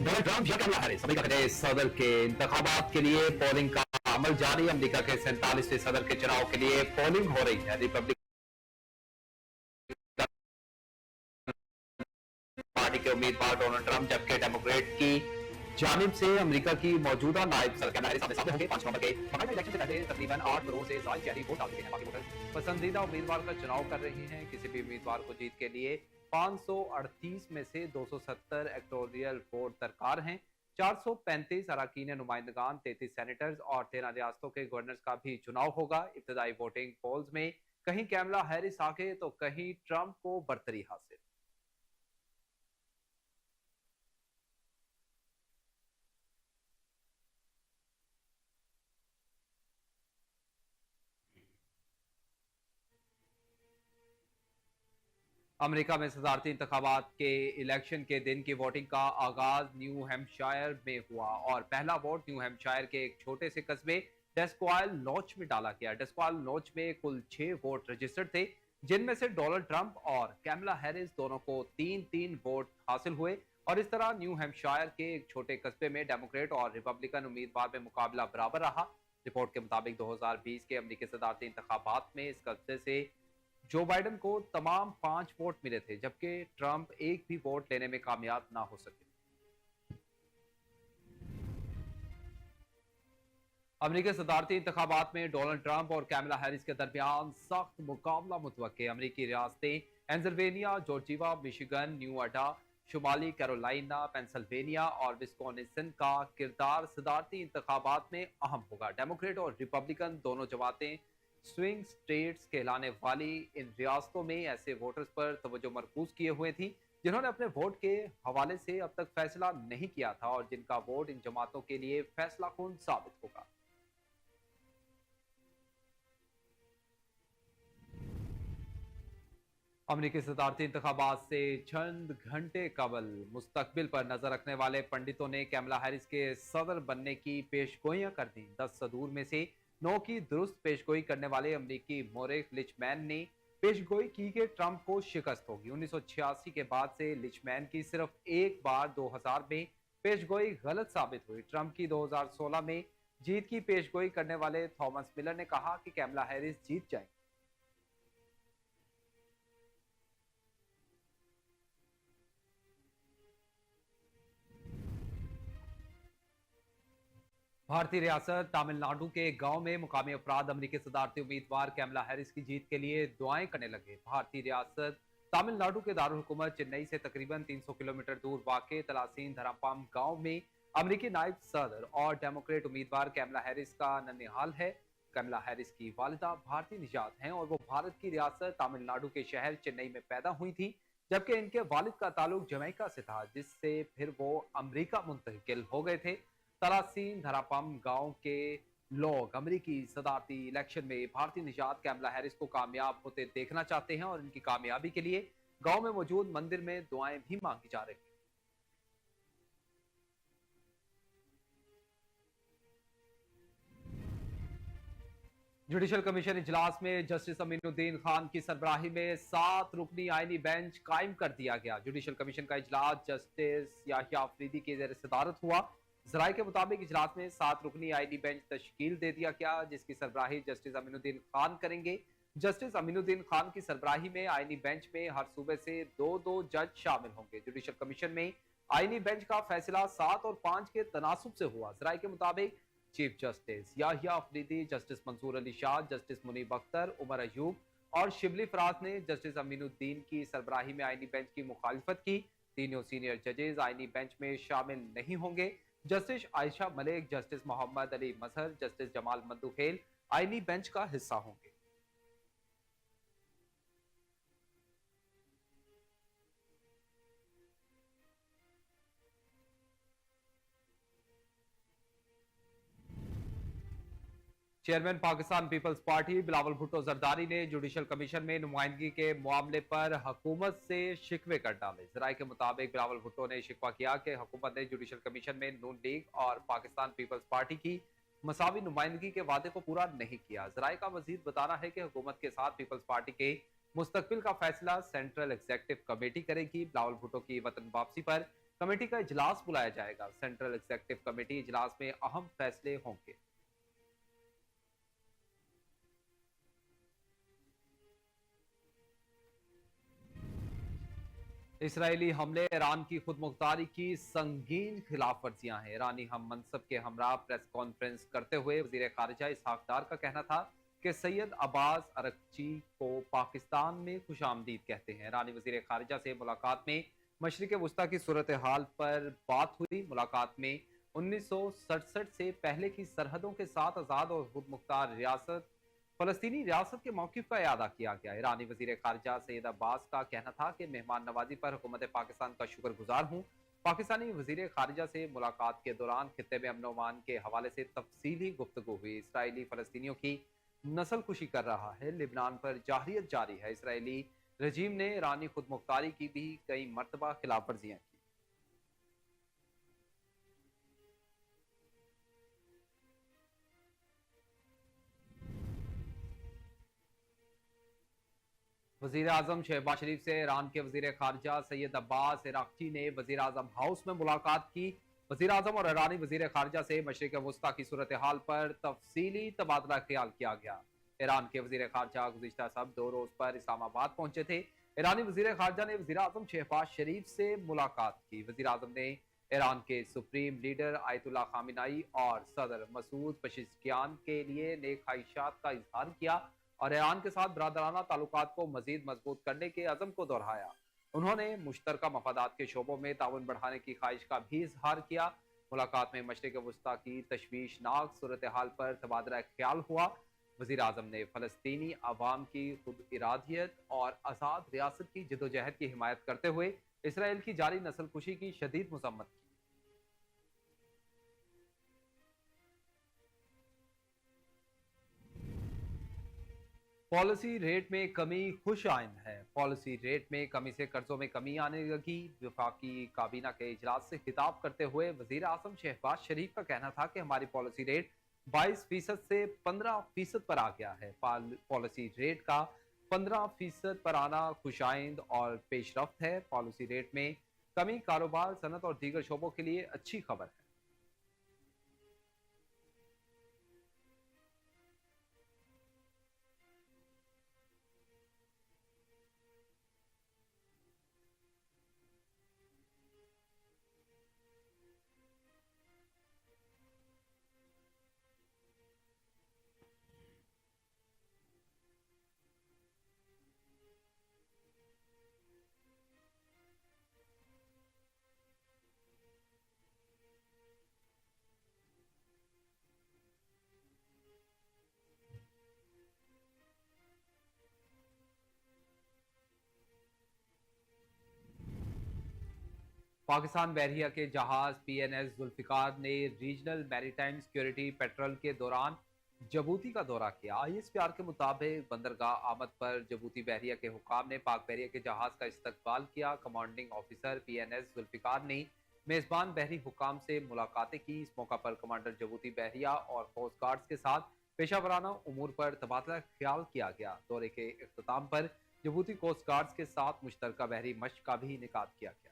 Donald Trump या कमला Harris America के सदर के इंतखाबात के लिए पोलिंग का अमल जारी। अमेरिका के 47वें सदर के चुनाव के लिए पोलिंग हो रही है। रिपब्लिकन पार्टी के उम्मीदवार डोनाल्ड ट्रंप, जबकि डेमोक्रेट की जानिब से अमेरिका की मौजूदा नायब सदर कमला हैरिस सामने होंगे। 5 नवंबर के बकायदा इलेक्शन से पहले तकरीबन 8 करोड़ से ज्यादा शहरी वोट डाल चुके हैं। बाकी वोटर पसंदीदा उम्मीदवार का चुनाव कर रहे हैं। किसी भी उम्मीदवार को जीत के लिए 538 में से 270 इलेक्टोरल वोट दरकार हैं। 435 अरकान नुमाइंदगान, 33 सेनेटर्स और 13 रियासतों के गवर्नर्स का भी चुनाव होगा। इब्तदाई वोटिंग पोल्स में कहीं कैमला हैरिस आगे तो कहीं ट्रंप को बरतरी हासिल। अमेरिका में सदारती इंतखाबात के इलेक्शन के दिन की वोटिंग का आगाज न्यू हैम्पशायर में हुआ और पहला वोट न्यू हैम्पशायर के एक छोटे से कस्बे डेस्क्वाइल नॉच में डाला गया। डेस्क्वाइल नॉच में कुल 6 वोट रजिस्टर्ड थे, जिनमें से डोनाल्ड ट्रंप और कैमला हैरिस दोनों को 3-3 वोट हासिल हुए और इस तरह न्यू हैम्पशायर के एक छोटे कस्बे में डेमोक्रेट और रिपब्लिकन उम्मीदवार में मुकाबला बराबर रहा। रिपोर्ट के मुताबिक 2020 के अमेरिकी सदारती इंतखाबात में इस कस्बे से जो बाइडेन को तमाम 5 वोट मिले थे, जबकि ट्रंप एक भी वोट लेने में कामयाब ना हो सके। अमेरिकी सदारती इंतखाबात में डोनाल्ड ट्रंप और कैमला हैरिस के दरमियान सख्त मुकाबला मुतवक्के। अमेरिकी रियासतें Pennsylvania, Georgia, Michigan, Nevada, शुमाली कैरोलिना, पेंसिल्वेनिया और विस्कॉन्सिन का किरदार सदारती इंतखाबात में अहम होगा। डेमोक्रेट और रिपब्लिकन दोनों जमातें स्विंग स्टेट्स कहलाने वाली इन रियासतों में ऐसे वोटर्स पर तवज्जो मरकूज किए हुए थी जिन्होंने अपने वोट के हवाले से अब तक फैसला नहीं किया था और जिनका वोट इन जमातों के लिए फैसला कुन साबित होगा। अमेरिकी सदारती इंतखाबात से चंद घंटे कबल मुस्तकबिल पर नजर रखने वाले पंडितों ने कैमला हैरिस के सदर बनने की पेशगोइयां कर दी। 10 सदूर में से 9 की दुरुस्त पेशगोई करने वाले अमेरिकी मोरिक लिचमैन ने पेशगोई की कि ट्रंप को शिकस्त होगी। 1986 के बाद से लिचमैन की सिर्फ एक बार 2000 में पेशगोई गलत साबित हुई। ट्रंप की 2016 में जीत की पेशगोई करने वाले थॉमस मिलर ने कहा कि कैमला हैरिस जीत जाएंगे। भारतीय रियासत तमिलनाडु के गांव में मुकामी अफराद अमेरिकी सदारती उम्मीदवार कैमला हैरिस की जीत के लिए दुआएं करने लगे। भारतीय रियासत तमिलनाडु के दारुल हुकूमत चेन्नई से तकरीबन 300 किलोमीटर दूर वाक़ तलासीन धरापम गांव में अमेरिकी नायब सदर और डेमोक्रेट उम्मीदवार कैमला हैरिस का नन्हेहाल है। कैमला हैरिस की वालिदा भारतीय निजात हैं और वो भारत की रियासत तमिलनाडु के शहर चेन्नई में पैदा हुई थी, जबकि इनके वालिद का ताल्लुक जमैका से था, जिससे फिर वो अमेरिका मुंतकिल हो गए थे। तलासीन धरापम गांव के लोग अमेरिकी सदारती इलेक्शन में भारतीय निजात कैमला हैरिस को कामयाब होते देखना चाहते हैं और इनकी कामयाबी के लिए गांव में मौजूद मंदिर में दुआएं भी मांगी जा रही हैं। जुडिशल कमीशन इजलास में जस्टिस अमीनुद्दीन खान की सरबराही में 7 रुकनी आईनी बेंच कायम कर दिया गया। जुडिशल कमीशन का इजलास जस्टिस याहिया अफरीदी की जेर सदारत हुआ। जराये के मुताबिक इजलास में 7 रुकनी आईनी बेंच तश्कील दे दिया गया, जिसकी सरबराही जस्टिस अमीनुद्दीन खान करेंगे। जस्टिस अमीनुद्दीन खान की सरबराही में आईनी बेंच में हर सूबे से 2-2 जज शामिल होंगे। जुडिशल कमीशन में आईनी बेंच का फैसला 7 और 5 के तनासुब से हुआ। जराये के मुताबिक chief justice Yahya Afridi, justice Mansoor Ali Shah, justice Munib Akhtar, Umar Ayub और शिबली फराज ने जस्टिस अमीनुद्दीन की सरबराही में आईनी बेंच की मुखालिफत की। तीनों सीनियर जजेस आईनी बेंच में शामिल नहीं होंगे। Justice Ayesha Malik, justice Muhammad Ali Mazhar, justice Jamal Mandokhail आईनी बेंच का हिस्सा होंगे। Chairman Pakistan peoples party Bilawal Bhutto Zardari ने जुडिशल कमीशन में नुमाइंदगी के मामले पर हुकूमत से शिकवे कर डाले। जराये के मुताबिक बिलावल भुट्टो ने शिकवा किया कि हुकूमत ने जुडिशल कमीशन में नून लीग और पाकिस्तान पीपल्स पार्टी की मसावी नुमाइंदगी के वादे को पूरा नहीं किया। जराये का मजीद बताना है कि हुकूमत के साथ पीपल्स पार्टी के मुस्तकबिल का फैसला सेंट्रल एग्जीक्यूटिव कमेटी करेगी। बिलावल भुट्टो की वतन वापसी पर कमेटी का इजलास बुलाया जाएगा। सेंट्रल एग्जीक्यूटिव कमेटी इजलास में अहम फैसले होंगे। इसराइली हमले ईरान की खुद मुख्तारी की संगीन खिलाफ वर्जियां हैं। ईरानी हम मनसब के हमरा प्रेस कॉन्फ्रेंस करते हुए वजीर खारिजा इसहाक डार का कहना था कि सैयद अब्बास अरगची को पाकिस्तान में खुशामदीद कहते हैं। ईरानी वजीर खारिजा से मुलाकात में मशरिक वस्ता की सूरत हाल पर बात हुई। मुलाकात में 1967 से पहले की सरहदों के साथ आज़ाद और खुद मुख्तार रियासत फलस्तीनी रियासत के मौक़िफ़ का इयादा किया गया। ईरानी वज़ीर ख़ारिजा सैयद अब्बास का कहना था कि मेहमान नवाजी पर हुकूमत पाकिस्तान का शुक्रगुजार हूँ। पाकिस्तानी वज़ीर ख़ारिजा से मुलाकात के दौरान खित्ते में अमन अमान के हवाले से तफसीली गुफ्तगू हुई। इसराइली फ़लस्तीनियों की नस्ल कुशी कर रहा है, लिबनान पर जारहियत जारी है। इसराइली रजीम ने ईरानी खुद मुख्तारी की भी कई मरतबा खिलाफ वर्जियाँ की। वजीर आजम शहबाज शरीफ से ईरान के वजीर खारजा सैयद अब्बास इराक़ची ने वजीर आजम हाउस में मुलाकात की। वजीर आजम और ईरानी वजीर खारजा से मशरिक वस्ता की सूरत हाल पर तफसीली तबादला ख्याल किया गया। ईरान के वजीर खारजा गुज़िश्ता सब 2 रोज पर इस्लामाबाद पहुंचे थे। ईरानी वजीर खारजा ने वजीर आजम शहबाज शरीफ से मुलाकात की। वजीर आजम ने ईरान के सुप्रीम लीडर आयतुल्ला खामिनाई और सदर मसूद पशिश्कियान के लिए नेक ख्वाहिशात का इजहार किया और ईरान के साथ बरादराना ताल्लुकात को मजीद मजबूत करने के अज़म को दोहराया। उन्होंने मुश्तरका मफादात के शोबों में ताउन बढ़ाने की ख्वाहिश का भी इजहार किया। मुलाकात में मशरिक वस्ता की तशवीशनाक सूरत हाल पर तबादला ख्याल हुआ। वजीर आजम ने फ़लस्तीनी अवाम की खुद इरादियत और आज़ाद रियासत की जदोजहद की हिमायत करते हुए इसराइल की जारी नस्ल कुशी की शदीद मजम्मत की। पॉलिसी रेट में कमी खुश आइंद है। पॉलिसी रेट में कमी से कर्जों में कमी आने लगी। वफाकी काबीना के इजलास से खिताब करते हुए वजीर आजम शहबाज शरीफ का कहना था कि हमारी पॉलिसी रेट 22% से 15% पर आ गया है। पॉलिसी रेट का 15% पर आना खुशाइंद और पेशरफ्त है। पॉलिसी रेट में कमी कारोबार, सनत और दीगर शोबों के लिए अच्छी खबर है। पाकिस्तान बहरिया के जहाज PNS जुल्फिकार ने रीजनल मैरीटाइम सिक्योरिटी पेट्रोल के दौरान जबूती का दौरा किया। ISPR के मुताबिक बंदरगाह आमद पर जबूती बहरिया के हुकाम ने पाक बहरिया के जहाज का इस्तकबाल किया। कमांडिंग ऑफिसर PNS जुल्फिकार ने मेजबान बहरी हुकाम से मुलाकातें की। इस मौका पर कमांडर जबूती बहरिया और कोस्ट गार्ड्स के साथ पेशा वराना उमूर पर तबादला ख्याल किया गया। दौरे के अख्ताम पर जबूती कोस्ट गार्ड्स के साथ मुश्तरका बहरी मश्क का भी इनेकाद किया गया।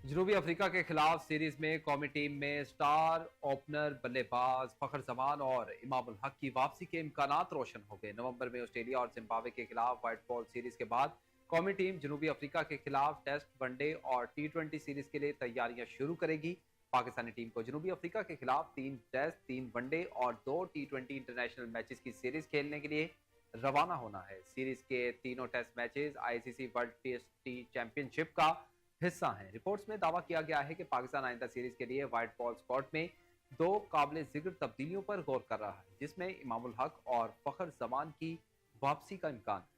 जनूबी अफ्रीका के खिलाफ सीरीज में कौमी टीम में स्टार ओपनर बल्लेबाज फखर जमान और इमामुल हक की वापसी के इम्कानात रोशन हो गए। नवंबर में ऑस्ट्रेलिया और जिम्बाब्वे के खिलाफ व्हाइट बॉल सीरीज के बाद कौमी टीम जनूबी अफ्रीका के खिलाफ टेस्ट, वनडे और T20 सीरीज के लिए तैयारियां शुरू करेगी। पाकिस्तानी टीम को जनूबी अफ्रीका के खिलाफ 3 टेस्ट, 3 वनडे और 2 T20 इंटरनेशनल मैचेस की सीरीज खेलने के लिए रवाना होना है। सीरीज के तीनों test matches ICC world test championship का हिस्सा हैं। रिपोर्ट्स में दावा किया गया है कि पाकिस्तान आइंदा सीरीज के लिए व्हाइट बॉल स्क्वाड में 2 काबिल जिक्र तब्दीलियों पर गौर कर रहा है, जिसमें इमामुल हक और फखर जमान की वापसी का इम्कान है।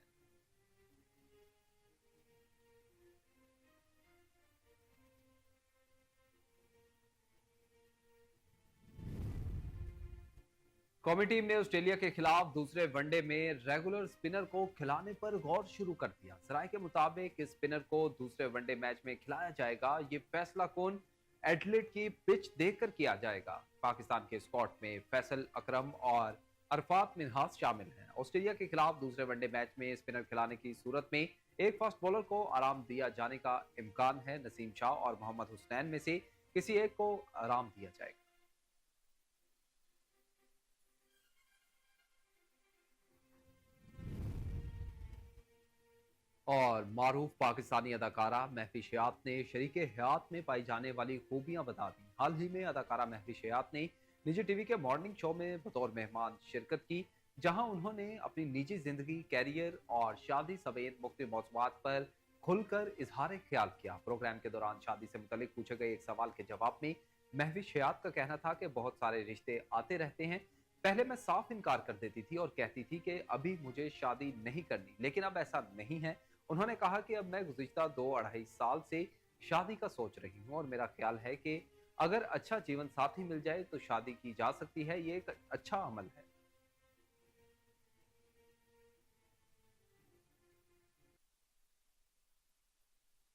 कौमी टीम ने ऑस्ट्रेलिया के खिलाफ दूसरे वनडे में रेगुलर स्पिनर को खिलाने पर गौर शुरू कर दिया। सराय के मुताबिक इस स्पिनर को दूसरे वनडे मैच में खिलाया जाएगा। ये फैसला कौन एडलेट की पिच देखकर किया जाएगा। पाकिस्तान के स्क्वाड में फैसल अकरम और अरफात मिन्हास शामिल हैं। ऑस्ट्रेलिया के खिलाफ दूसरे वनडे मैच में स्पिनर खिलाने की सूरत में एक फास्ट बॉलर को आराम दिया जाने का इम्कान है। नसीम शाह और मोहम्मद हुसनैन में से किसी एक को आराम दिया जाएगा। और मारूफ पाकिस्तानी अदाकारा महफिश हयात ने शरीक हयात में पाई जाने वाली खूबियां बता दी। हाल ही में अदाकारा महफिश हयात ने निजी टीवी के मॉर्निंग शो में बतौर मेहमान शिरकत की, जहां उन्होंने अपनी निजी जिंदगी, कैरियर और शादी समेत मुख्तलिफ मौज़ूआत पर खुलकर इजहार ख्याल किया। प्रोग्राम के दौरान शादी से मुतल्लिक पूछे गए एक सवाल के जवाब में महफिश हयात का कहना था कि बहुत सारे रिश्ते आते रहते हैं। पहले मैं साफ इनकार कर देती थी और कहती थी कि अभी मुझे शादी नहीं करनी, लेकिन अब ऐसा नहीं है। उन्होंने कहा कि अब मैं गुज़िश्ता 2 अढ़ाई साल से शादी का सोच रही हूँ और मेरा ख्याल है कि अगर अच्छा जीवन साथी मिल जाए तो शादी की जा सकती है। ये एक अच्छा अमल है।